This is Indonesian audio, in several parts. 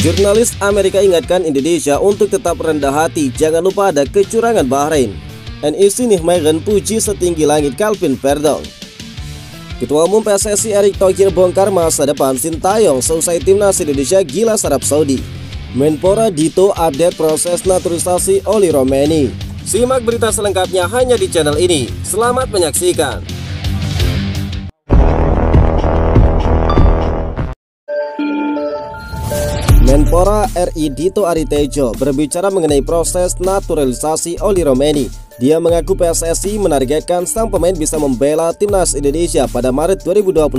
Jurnalis Amerika ingatkan Indonesia untuk tetap rendah hati, jangan lupa ada kecurangan Bahrain. NEC Nijmegen puji setinggi langit Calvin Verdong. Ketua Umum PSSI Erick Thohir bongkar masa depan Sintayong seusai timnas Indonesia gilas Arab Saudi. Menpora Dito update proses naturalisasi Oli Romeni. Simak berita selengkapnya hanya di channel ini. Selamat menyaksikan. Menpora RI Dito Aritejo berbicara mengenai proses naturalisasi Oli Romeni. Dia mengaku PSSI menargetkan sang pemain bisa membela timnas Indonesia pada Maret 2025.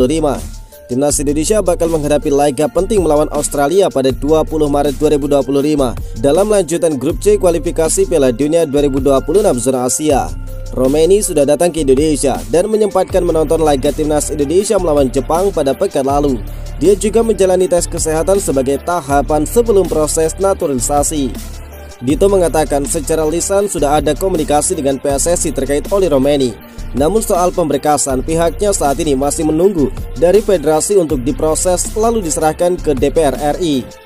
Timnas Indonesia bakal menghadapi laga penting melawan Australia pada 20 Maret 2025 dalam lanjutan grup C kualifikasi Piala Dunia 2026 zona Asia. Romeni sudah datang ke Indonesia dan menyempatkan menonton laga timnas Indonesia melawan Jepang pada pekan lalu. Dia juga menjalani tes kesehatan sebagai tahapan sebelum proses naturalisasi. Dito mengatakan secara lisan sudah ada komunikasi dengan PSSI terkait Oli Romeni. Namun soal pemberkasan pihaknya saat ini masih menunggu dari federasi untuk diproses lalu diserahkan ke DPR RI.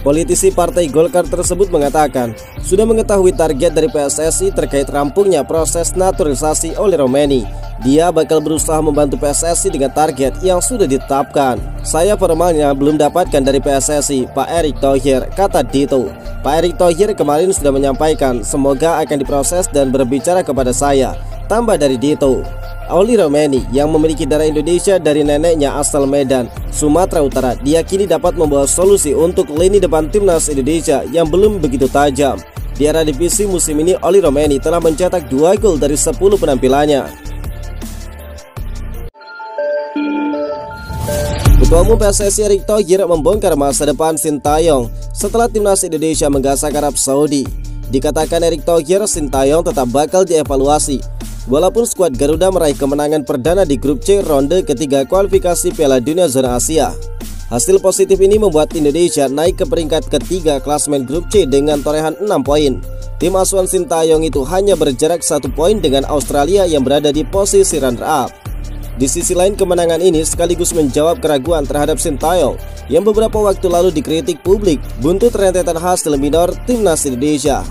Politisi Partai Golkar tersebut mengatakan sudah mengetahui target dari PSSI terkait rampungnya proses naturalisasi Oli Romeni. Dia bakal berusaha membantu PSSI dengan target yang sudah ditetapkan. Saya formalnya belum dapatkan dari PSSI, Pak Erick Thohir, kata Dito. Pak Erick Thohir kemarin sudah menyampaikan semoga akan diproses dan berbicara kepada saya, tambah dari Dito. Oli Romeni yang memiliki darah Indonesia dari neneknya asal Medan, Sumatera Utara, diyakini dapat membawa solusi untuk lini depan timnas Indonesia yang belum begitu tajam. Di era divisi musim ini, Oli Romeni telah mencetak 2 gol dari 10 penampilannya. Ketua Umum PSSI Erick Thohir membongkar masa depan Sintayong setelah timnas Indonesia menggasak Arab Saudi. Dikatakan Erick Thohir, Sintayong tetap bakal dievaluasi walaupun skuad Garuda meraih kemenangan perdana di grup C ronde ketiga kualifikasi Piala Dunia zona Asia. Hasil positif ini membuat Indonesia naik ke peringkat ketiga klasemen grup C dengan torehan 6 poin. Tim asuhan Sintayong itu hanya berjarak 1 poin dengan Australia yang berada di posisi runner-up. Di sisi lain, kemenangan ini sekaligus menjawab keraguan terhadap Sintayong yang beberapa waktu lalu dikritik publik buntut rentetan hasil minor timnas Indonesia.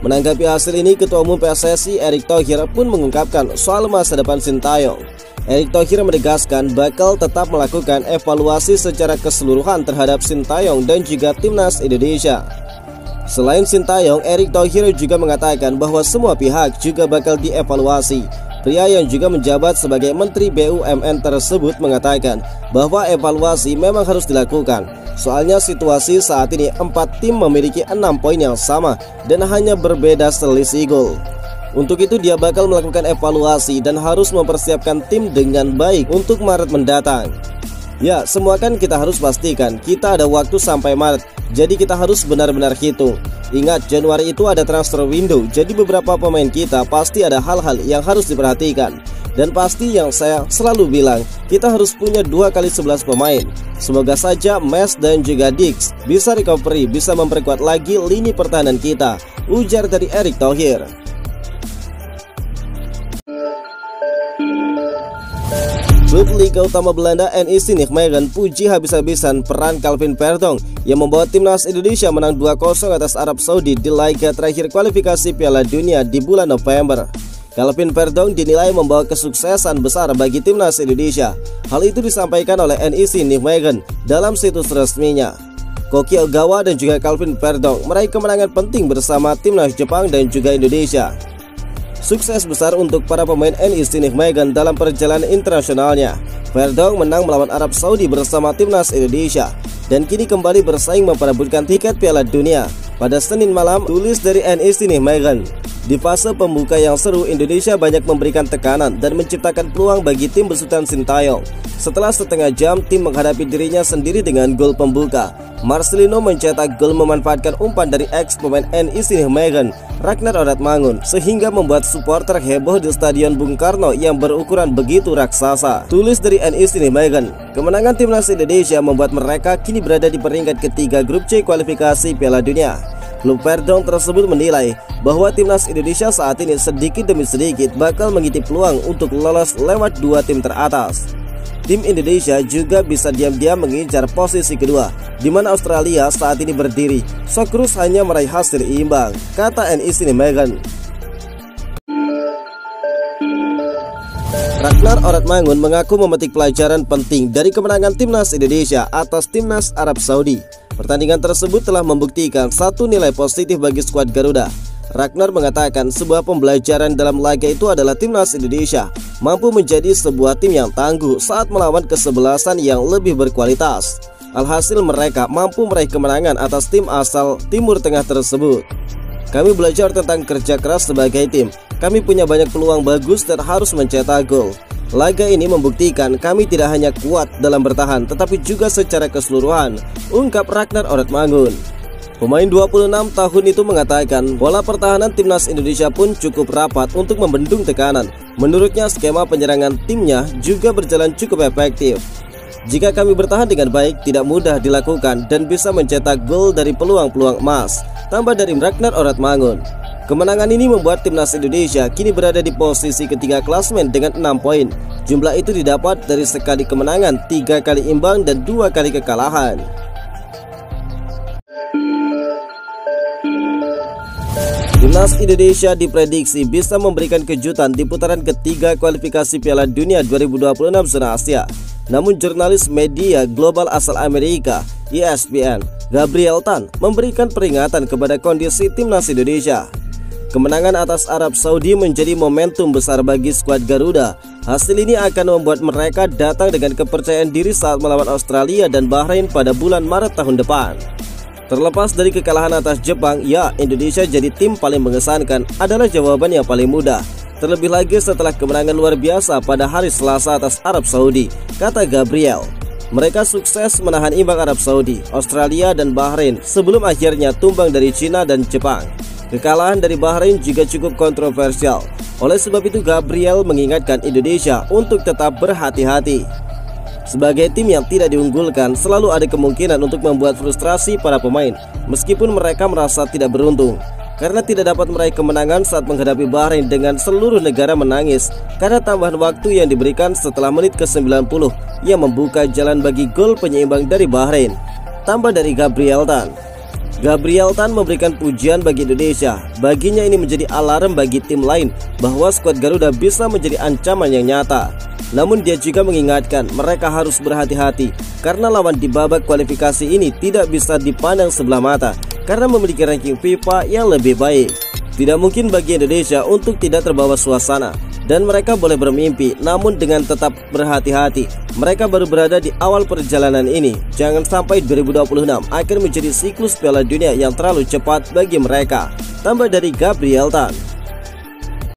Menanggapi hasil ini, Ketua Umum PSSI Erick Thohir pun mengungkapkan soal masa depan Sintayong. Erick Thohir menegaskan bakal tetap melakukan evaluasi secara keseluruhan terhadap Sintayong dan juga timnas Indonesia. Selain Sintayong, Erick Thohir juga mengatakan bahwa semua pihak juga bakal dievaluasi. Pria yang juga menjabat sebagai Menteri BUMN tersebut mengatakan bahwa evaluasi memang harus dilakukan. Soalnya situasi saat ini 4 tim memiliki 6 poin yang sama dan hanya berbeda selisih gol. Untuk itu dia bakal melakukan evaluasi dan harus mempersiapkan tim dengan baik untuk Maret mendatang. Ya, semua kan kita harus pastikan kita ada waktu sampai Maret, jadi kita harus benar-benar hitung. Ingat, Januari itu ada transfer window, jadi beberapa pemain kita pasti ada hal-hal yang harus diperhatikan. Dan pasti yang saya selalu bilang, kita harus punya 2 kali 11 pemain. Semoga saja Mes dan juga Dix bisa recovery, bisa memperkuat lagi lini pertahanan kita, ujar dari Erick Thohir. Klub Liga Utama Belanda NEC Nijmegen puji habis-habisan peran Calvin Verdong yang membawa timnas Indonesia menang 2-0 atas Arab Saudi di laga terakhir kualifikasi Piala Dunia di bulan November. Calvin Verdong dinilai membawa kesuksesan besar bagi timnas Indonesia. Hal itu disampaikan oleh NEC Nijmegen dalam situs resminya. Koki Ogawa dan juga Calvin Verdong meraih kemenangan penting bersama timnas Jepang dan juga Indonesia. Sukses besar untuk para pemain NEC Nijmegen dalam perjalanan internasionalnya. Verdong menang melawan Arab Saudi bersama timnas Indonesia dan kini kembali bersaing memperebutkan tiket Piala Dunia pada Senin malam, tulis dari NEC Nijmegen. Di fase pembuka yang seru, Indonesia banyak memberikan tekanan dan menciptakan peluang bagi tim besutan Sintayong. Setelah setengah jam, tim menghadapi dirinya sendiri dengan gol pembuka. Marcelino mencetak gol memanfaatkan umpan dari ex pemain NEC Nijmegen, Ragnar Oratmangun, sehingga membuat supporter heboh di Stadion Bung Karno yang berukuran begitu raksasa. Tulis dari NEC Nijmegen, kemenangan timnas Indonesia membuat mereka kini berada di peringkat ketiga grup C kualifikasi Piala Dunia. Klub Verdong tersebut menilai bahwa timnas Indonesia saat ini sedikit demi sedikit bakal mengintip peluang untuk lolos lewat 2 tim teratas. tim Indonesia juga bisa diam-diam mengincar posisi kedua, di mana Australia saat ini berdiri. Socceroos hanya meraih hasil imbang, kata NEC Megan. Ragnar Oratmangun mengaku memetik pelajaran penting dari kemenangan timnas Indonesia atas timnas Arab Saudi. Pertandingan tersebut telah membuktikan satu nilai positif bagi skuad Garuda. Ragnar mengatakan sebuah pembelajaran dalam laga itu adalah timnas Indonesia mampu menjadi sebuah tim yang tangguh saat melawan kesebelasan yang lebih berkualitas. Alhasil mereka mampu meraih kemenangan atas tim asal Timur Tengah tersebut. Kami belajar tentang kerja keras sebagai tim. Kami punya banyak peluang bagus dan harus mencetak gol. Laga ini membuktikan kami tidak hanya kuat dalam bertahan tetapi juga secara keseluruhan, ungkap Ragnar Oratmangun. Pemain 26 tahun itu mengatakan pola pertahanan timnas Indonesia pun cukup rapat untuk membendung tekanan. Menurutnya skema penyerangan timnya juga berjalan cukup efektif. Jika kami bertahan dengan baik, tidak mudah dilakukan dan bisa mencetak gol dari peluang-peluang emas, tambah dari Ragnar Oratmangun. Kemenangan ini membuat timnas Indonesia kini berada di posisi ketiga klasemen dengan 6 poin. Jumlah itu didapat dari sekali kemenangan, 3 kali imbang dan 2 kali kekalahan. Timnas Indonesia diprediksi bisa memberikan kejutan di putaran ketiga kualifikasi Piala Dunia 2026 zona Asia. Namun jurnalis media global asal Amerika, ESPN, Gabriel Tan memberikan peringatan kepada kondisi timnas Indonesia. Kemenangan atas Arab Saudi menjadi momentum besar bagi skuad Garuda. Hasil ini akan membuat mereka datang dengan kepercayaan diri saat melawan Australia dan Bahrain pada bulan Maret tahun depan. Terlepas dari kekalahan atas Jepang, ya, Indonesia jadi tim paling mengesankan adalah jawaban yang paling mudah. Terlebih lagi setelah kemenangan luar biasa pada hari Selasa atas Arab Saudi, kata Gabriel. Mereka sukses menahan imbang Arab Saudi, Australia dan Bahrain sebelum akhirnya tumbang dari Cina dan Jepang. Kekalahan dari Bahrain juga cukup kontroversial. Oleh sebab itu Gabriel mengingatkan Indonesia untuk tetap berhati-hati. Sebagai tim yang tidak diunggulkan, selalu ada kemungkinan untuk membuat frustrasi para pemain, meskipun mereka merasa tidak beruntung. Karena tidak dapat meraih kemenangan saat menghadapi Bahrain dengan seluruh negara menangis karena tambahan waktu yang diberikan setelah menit ke-90 yang membuka jalan bagi gol penyeimbang dari Bahrain, tambah dari Gabriel Tan. Gabriel Tan memberikan pujian bagi Indonesia. Baginya ini menjadi alarm bagi tim lain bahwa skuad Garuda bisa menjadi ancaman yang nyata. Namun dia juga mengingatkan mereka harus berhati-hati karena lawan di babak kualifikasi ini tidak bisa dipandang sebelah mata karena memiliki ranking FIFA yang lebih baik. Tidak mungkin bagi Indonesia untuk tidak terbawa suasana dan mereka boleh bermimpi, namun dengan tetap berhati-hati. Mereka baru berada di awal perjalanan ini. Jangan sampai 2026 akan menjadi siklus Piala Dunia yang terlalu cepat bagi mereka, tambah dari Gabriel Tan.